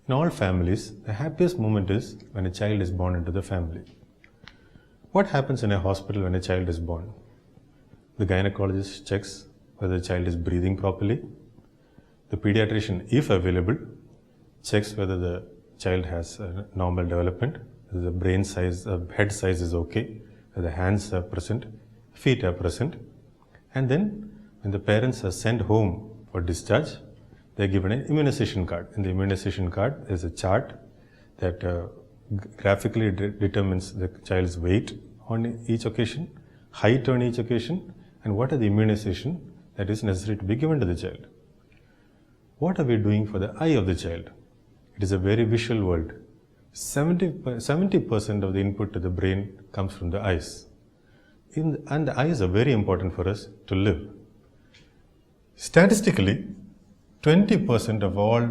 In all families, the happiest moment is when a child is born into the family. What happens in a hospital when a child is born? The gynecologist checks whether the child is breathing properly. The pediatrician, if available, checks whether the child has a normal development, whether the brain size, head size is okay, whether the hands are present, feet are present. And then when the parents are sent home for discharge, they are given an immunization card. In the immunization card is a chart that graphically determines the child's weight on each occasion, height on each occasion, and what are the immunization that is necessary to be given to the child. What are we doing for the eye of the child? It is a very visual world. 70% of the input to the brain comes from the eyes. And the eyes are very important for us to live. Statistically, 20% of all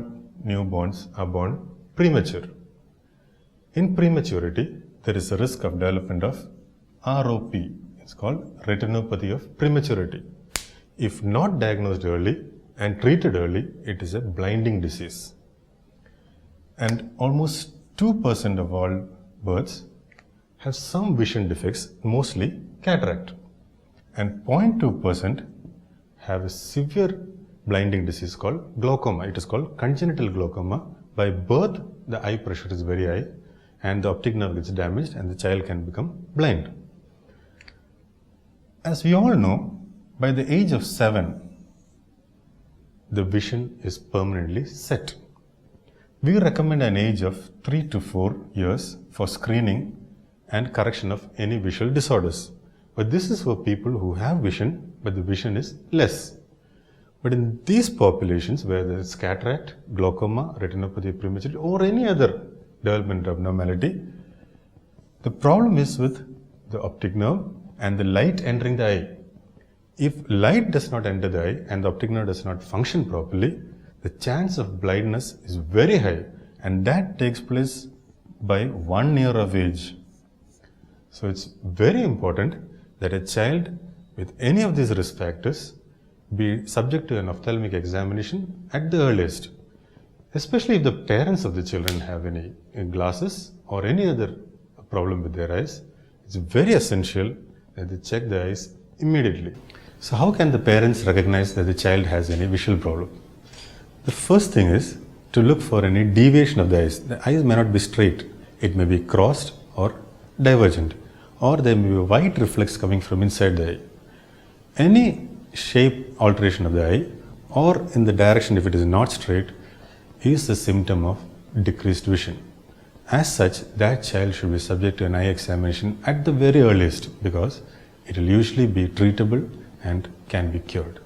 newborns are born premature. In prematurity, there is a risk of development of ROP. It's called retinopathy of prematurity. If not diagnosed early and treated early, it is a blinding disease. And almost 2% of all births have some vision defects, mostly cataract. And 0.2% have a severe blinding disease called glaucoma. It is called congenital glaucoma. By birth, the eye pressure is very high and the optic nerve gets damaged and the child can become blind. As we all know, by the age of 7, the vision is permanently set. We recommend an age of 3 to 4 years for screening and correction of any visual disorders. But this is for people who have vision, but the vision is less. But in these populations where there is cataract, glaucoma, retinopathy of prematurity, or any other development abnormality, the problem is with the optic nerve and the light entering the eye. If light does not enter the eye and the optic nerve does not function properly, the chance of blindness is very high, and that takes place by 1 year of age. So it's very important that a child with any of these risk factors be subject to an ophthalmic examination at the earliest, especially if the parents of the children have any glasses or any other problem with their eyes. It's very essential that they check the eyes immediately. So how can the parents recognize that the child has any visual problem? The first thing is to look for any deviation of the eyes. The eyes may not be straight. It may be crossed or divergent, or there may be a white reflex coming from inside the eye. Any shape alteration of the eye or in the direction if it is not straight is a symptom of decreased vision. As such, that child should be subject to an eye examination at the very earliest because it will usually be treatable and can be cured.